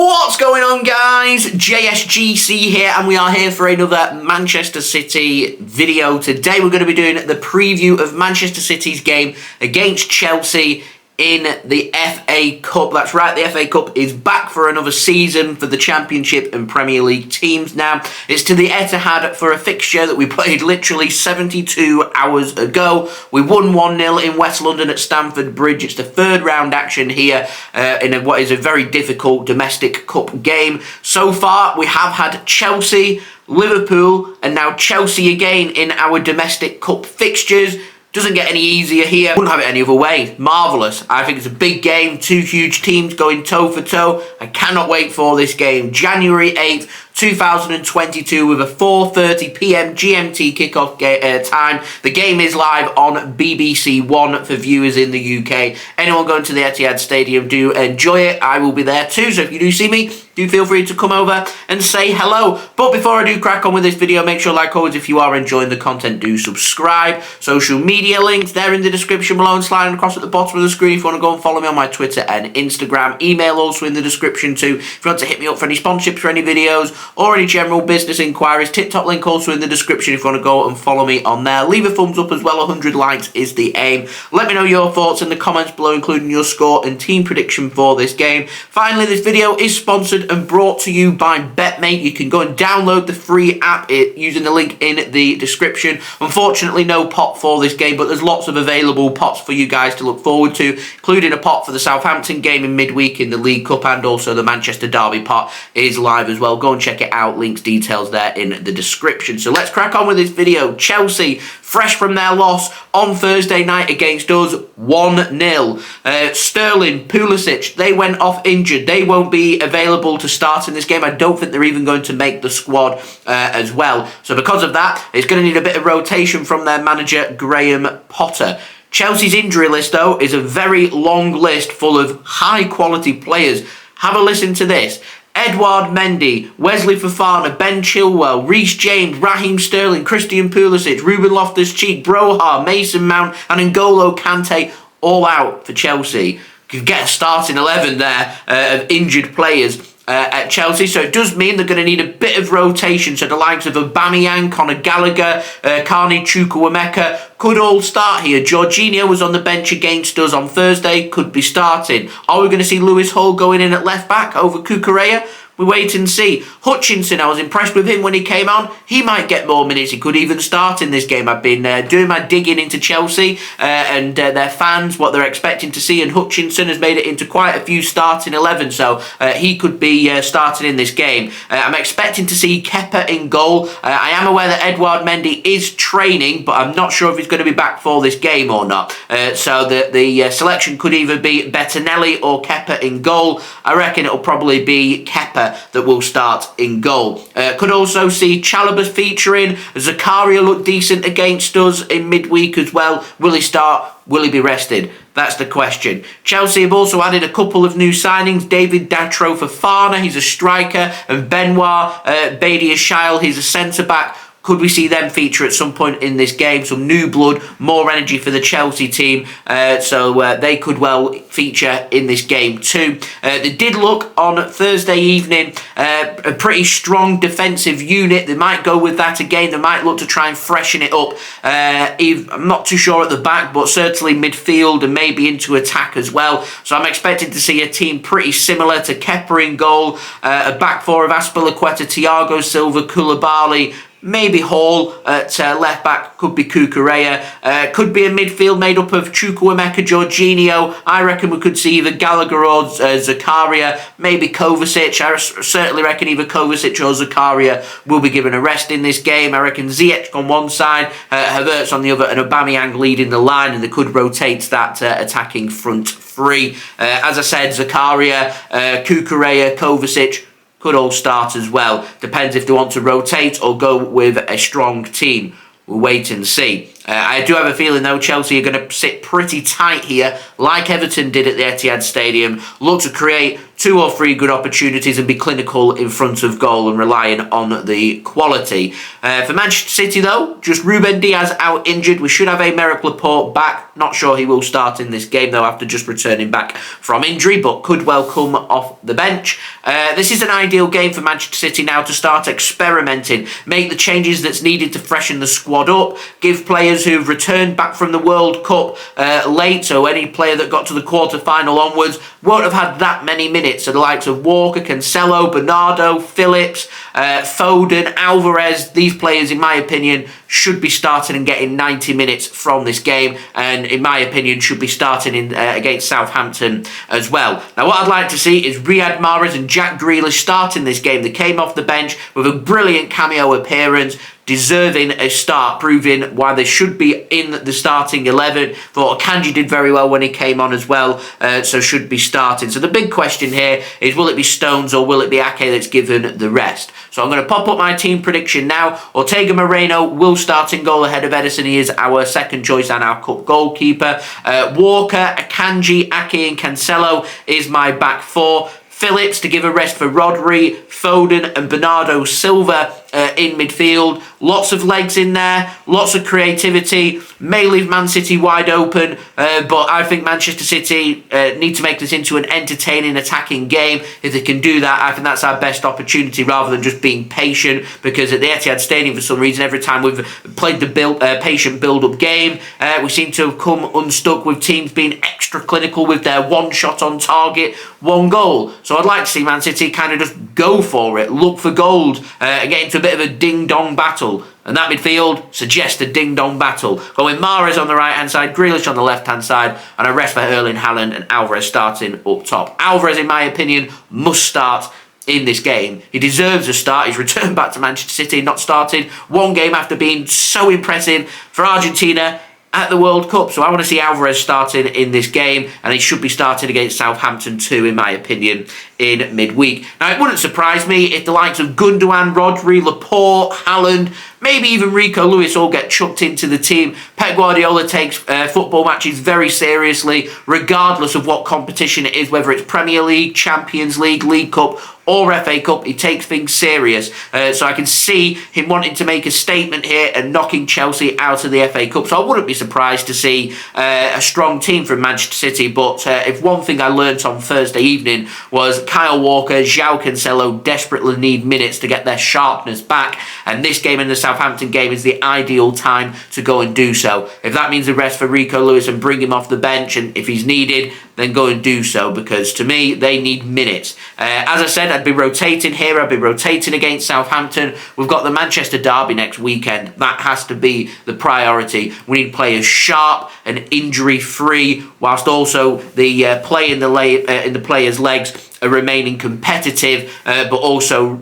What's going on, guys? JSGC here, and we are here for another Manchester City video. Today we're going to be doing the preview of Manchester City's game against Chelsea in the FA Cup. That's right, the FA Cup is back for another season for the Championship and Premier League teams now. It's to the Etihad for a fixture that we played literally 72 hours ago. We won 1-0 in West London at Stamford Bridge. It's the third round action here in what is a very difficult domestic cup game. So far, we have had Chelsea, Liverpool, and now Chelsea again in our domestic cup fixtures. Doesn't get any easier here. Wouldn't have it any other way. Marvellous. I think it's a big game. Two huge teams going toe for toe. I cannot wait for this game. January 8th, 2022 with a 4:30 PM GMT kickoff time. The game is live on BBC One for viewers in the UK. Anyone going to the Etihad Stadium, do enjoy it. I will be there too, so if you do see me, do feel free to come over and say hello. But before I do crack on with this video, make sure, like always, if you are enjoying the content, do subscribe. Social media links, they're in the description below and sliding across at the bottom of the screen if you want to go and follow me on my Twitter and Instagram. Email also in the description too if you want to hit me up for any sponsorships for any videos or any general business inquiries. TikTok link also in the description if you want to go and follow me on there. Leave a thumbs up as well. 100 likes is the aim. Let me know your thoughts in the comments below, including your score and team prediction for this game. Finally, this video is sponsored and brought to you by BetMate. You can go and download the free app using the link in the description. Unfortunately, no pot for this game, but there's lots of available pots for you guys to look forward to, including a pot for the Southampton game in midweek in the League Cup, and also the Manchester Derby pot is live as well. Go and check it out. Links, details there in the description. So let's crack on with this video. Chelsea, fresh from their loss on Thursday night against us, 1-0. Sterling, Pulisic, they went off injured. They won't be available to start in this game. I don't think they're even going to make the squad as well. So because of that, it's going to need a bit of rotation from their manager, Graham Potter. Chelsea's injury list, though, is a very long list full of high-quality players. Have a listen to this. Edouard Mendy, Wesley Fofana, Ben Chilwell, Reece James, Raheem Sterling, Christian Pulisic, Ruben Loftus-Cheek, Broha, Mason Mount and N'Golo Kante all out for Chelsea. Could get a starting 11 there of injured players at Chelsea, so it does mean they're going to need a bit of rotation. So the likes of Aubameyang, Conor Gallagher, Carney Chukwuemeka could all start here. Jorginho was on the bench against us on Thursday, could be starting. Are we going to see Lewis Hall going in at left back over Cucurella? We wait and see. Hutchinson, I was impressed with him when he came on. He might get more minutes. He could even start in this game. I've been doing my digging into Chelsea and their fans, what they're expecting to see, and Hutchinson has made it into quite a few starting 11, so he could be starting in this game. I'm expecting to see Kepa in goal. I am aware that Edouard Mendy is training, but I'm not sure if he's going to be back for this game or not. So the selection could either be Bettinelli or Kepa in goal. I reckon it'll probably be Kepa that will start in goal. Could also see Chalobah featuring. Zakaria looked decent against us in midweek as well. Will he start? Will he be rested? That's the question. Chelsea have also added a couple of new signings. David Datro Fofana, he's a striker, and Benoit Badiashile, he's a centre-back. Could we see them feature at some point in this game? Some new blood, more energy for the Chelsea team. So they could well feature in this game too. They did look on Thursday evening a pretty strong defensive unit. They might go with that again. They might look to try and freshen it up. I'm not too sure at the back, but certainly midfield and maybe into attack as well. So I'm expecting to see a team pretty similar to Kepa in goal. A back four of Azpilcueta, Thiago Silva, Koulibaly, maybe Hall at left back, could be Cucurella. Could be a midfield made up of Chukwuemeka, Jorginho. I reckon we could see either Gallagher or Zakaria, maybe Kovacic. I certainly reckon either Kovacic or Zakaria will be given a rest in this game. I reckon Ziyech on one side, Havertz on the other, and Aubameyang leading the line, and they could rotate that attacking front three. As I said, Zakaria, Cucurella, Kovacic could all start as well. Depends if they want to rotate or go with a strong team. We'll wait and see. I do have a feeling, though, Chelsea are going to sit pretty tight here, like Everton did at the Etihad Stadium, look to create 2 or 3 good opportunities and be clinical in front of goal and relying on the quality. For Manchester City, though, just Ruben Dias out injured. We should have Aymeric Laporte back. Not sure he will start in this game, though, after just returning back from injury, but could well come off the bench. This is an ideal game for Manchester City now to start experimenting, make the changes that's needed to freshen the squad up, give players who've returned back from the World Cup late, so any player that got to the quarter-final onwards won't have had that many minutes. So the likes of Walker, Cancelo, Bernardo, Phillips, Foden, Alvarez, these players, in my opinion, should be starting and getting 90 minutes from this game, and in my opinion should be starting in against Southampton as well. Now what I'd like to see is Riyad Mahrez and Jack Grealish starting this game. They came off the bench with a brilliant cameo appearance, deserving a start, proving why they should be in the starting 11. Thought Akanji did very well when he came on as well, so should be starting. So the big question here is, will it be Stones or will it be Ake that's given the rest? So I'm going to pop up my team prediction now. Ortega Moreno will start in goal ahead of Ederson. He is our second choice and our cup goalkeeper. Walker, Akanji, Ake and Cancelo is my back 4. Phillips to give a rest for Rodri, Foden and Bernardo Silva in midfield. Lots of legs in there, lots of creativity, may leave Man City wide open, but I think Manchester City need to make this into an entertaining attacking game. If they can do that, I think that's our best opportunity rather than just being patient, because at the Etihad Stadium for some reason every time we've played the patient build-up game, we seem to have come unstuck with teams being extra clinical with their one shot on target, one goal. So I'd like to see Man City kind of just go for it, look for gold, and get into a bit of a ding-dong battle. And that midfield suggests a ding-dong battle. Going Mahrez on the right-hand side, Grealish on the left-hand side, and a rest for Erling Haaland and Alvarez starting up top. Alvarez, in my opinion, must start in this game. He deserves a start. He's returned back to Manchester City, not started one game after being so impressive for Argentina at the World Cup. So I want to see Alvarez starting in this game, and he should be starting against Southampton too, in my opinion, in midweek. Now, it wouldn't surprise me if the likes of Gundogan, Rodri, Laporte, Haaland, maybe even Rico Lewis all get chucked into the team. Pep Guardiola takes football matches very seriously, regardless of what competition it is, whether it's Premier League, Champions League, League Cup, or FA Cup. He takes things serious. So I can see him wanting to make a statement here and knocking Chelsea out of the FA Cup. So I wouldn't be surprised to see a strong team from Manchester City. But if one thing I learnt on Thursday evening was Kyle Walker, Joao Cancelo desperately need minutes to get their sharpness back. And this game and the Southampton game is the ideal time to go and do so. If that means a rest for Rico Lewis and bring him off the bench, and if he's needed, then go and do so, because to me, they need minutes. As I said, I'd be rotating here. I'd be rotating against Southampton. We've got the Manchester derby next weekend. That has to be the priority. We need players sharp and injury-free, whilst also the play in the players' legs are remaining competitive, but also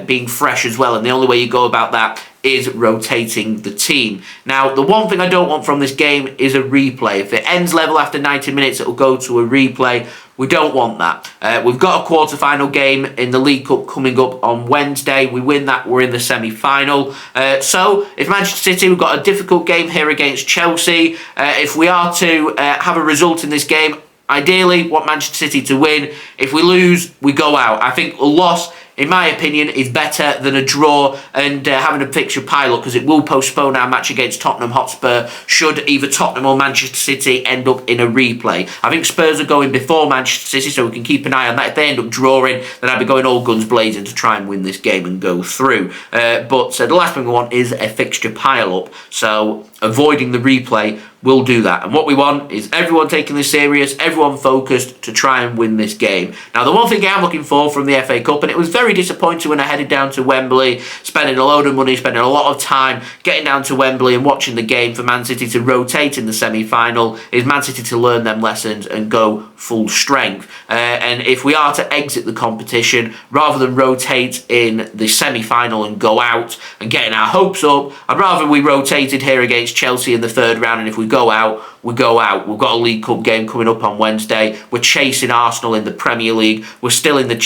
being fresh as well. And the only way you go about that is rotating the team. Now, the one thing I don't want from this game is a replay. If it ends level after 90 minutes, it will go to a replay. We don't want that. We've got a quarter-final game in the League Cup coming up on Wednesday. We win that, we're in the semi-final. So, if Manchester City, we've got a difficult game here against Chelsea. If we are to have a result in this game, ideally, want Manchester City to win. If we lose, we go out. I think a loss, in my opinion, is better than a draw and having a fixture pile-up, because it will postpone our match against Tottenham Hotspur should either Tottenham or Manchester City end up in a replay. I think Spurs are going before Manchester City, so we can keep an eye on that. If they end up drawing, then I'd be going all guns blazing to try and win this game and go through. But the last thing we want is a fixture pile-up, so avoiding the replay will do that. And what we want is everyone taking this serious, everyone focused to try and win this game. Now, the one thing I'm looking for from the FA Cup, and it was very disappointing when I headed down to Wembley, spending a load of money, spending a lot of time getting down to Wembley and watching the game for Man City to rotate in the semi-final, is Man City to learn them lessons and go full strength. And if we are to exit the competition, rather than rotate in the semi-final and go out and getting our hopes up, I'd rather we rotated here against Chelsea in the third round, and if we go out, we go out. We've got a League Cup game coming up on Wednesday. We're chasing Arsenal in the Premier League. We're still in the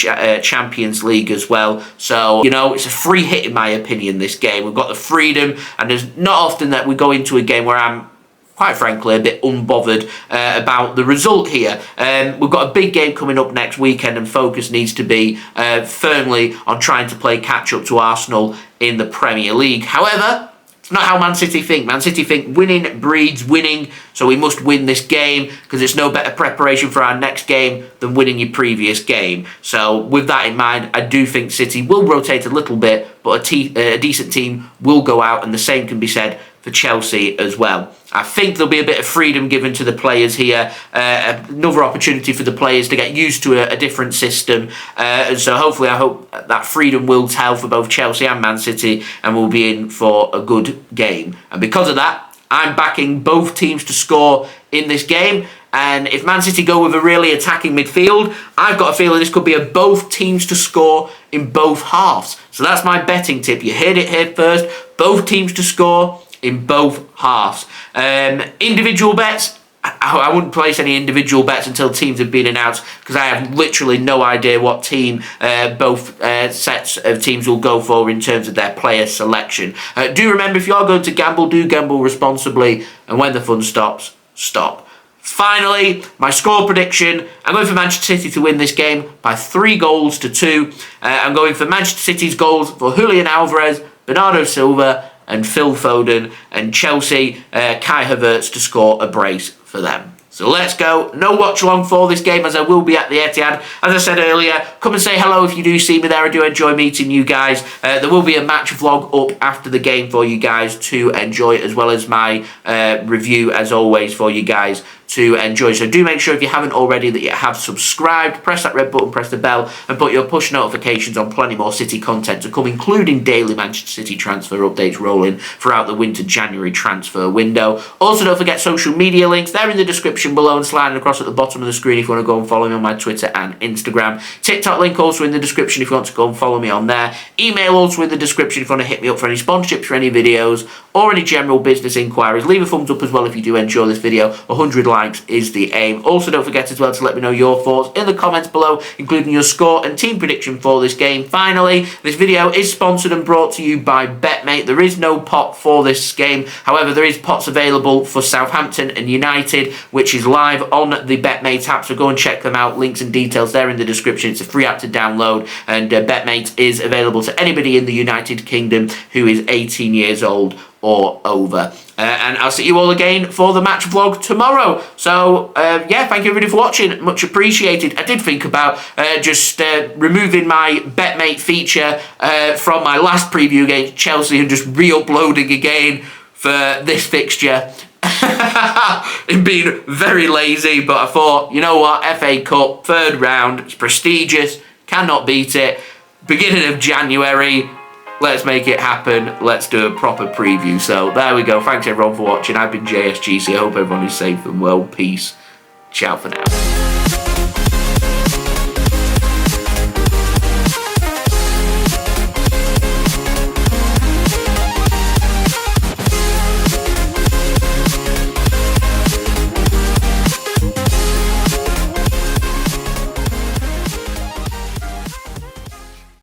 Champions League as well. So, you know, it's a free hit in my opinion, this game. We've got the freedom, and there's not often that we go into a game where I'm, quite frankly, a bit unbothered about the result here. We've got a big game coming up next weekend, and focus needs to be firmly on trying to play catch-up to Arsenal in the Premier League. However, it's not how Man City think. Man City think winning breeds winning, so we must win this game because it's no better preparation for our next game than winning your previous game. So with that in mind, I do think City will rotate a little bit, but a decent team will go out, and the same can be said for Chelsea as well. I think there'll be a bit of freedom given to the players here, another opportunity for the players to get used to a different system, and so hopefully I hope that freedom will tell for both Chelsea and Man City, and we'll be in for a good game. And because of that, I'm backing both teams to score in this game, and if Man City go with a really attacking midfield, I've got a feeling this could be a both teams to score in both halves. So that's my betting tip. You heard it here first, both teams to score in both halves. Individual bets, I wouldn't place any individual bets until teams have been announced, because I have literally no idea what team both sets of teams will go for in terms of their player selection. Do remember, if you are going to gamble, do gamble responsibly, and when the fun stops, stop. Finally, my score prediction, I'm going for Manchester City to win this game by 3-2. I'm going for Manchester City's goals for Julian Alvarez, Bernardo Silva and Phil Foden, and Chelsea, Kai Havertz to score a brace for them. So let's go. No watch along for this game, as I will be at the Etihad. As I said earlier, come and say hello if you do see me there. I do enjoy meeting you guys. There will be a match vlog up after the game for you guys to enjoy, as well as my review, as always, for you guys to enjoy. So do make sure, if you haven't already, that you have subscribed, press that red button, press the bell, and put your push notifications on plenty more City content to come, including daily Manchester City transfer updates rolling throughout the winter-January transfer window. Also, don't forget social media links. They're in the description below and sliding across at the bottom of the screen if you want to go and follow me on my Twitter and Instagram. TikTok link also in the description if you want to go and follow me on there. Email also in the description if you want to hit me up for any sponsorships for any videos or any general business inquiries. Leave a thumbs up as well if you do enjoy this video. 100 likes is the aim. Also, don't forget as well to let me know your thoughts in the comments below, including your score and team prediction for this game. Finally, this video is sponsored and brought to you by BetMate. There is no pot for this game. However, there is pots available for Southampton and United, which is live on the BetMate app, so go and check them out. Links and details there in the description. It's a free app to download, and BetMate is available to anybody in the United Kingdom who is 18 years old or over. And I'll see you all again for the match vlog tomorrow. So yeah, thank you everybody for watching, much appreciated. I did think about just removing my BetMate feature from my last preview against Chelsea and just re-uploading again for this fixture. In being very lazy, but I thought, you know what, FA Cup, 3rd round, it's prestigious, cannot beat it. Beginning of January, let's make it happen. Let's do a proper preview. So there we go. Thanks everyone for watching. I've been JSGC. I hope everyone is safe and well. Peace. Ciao for now.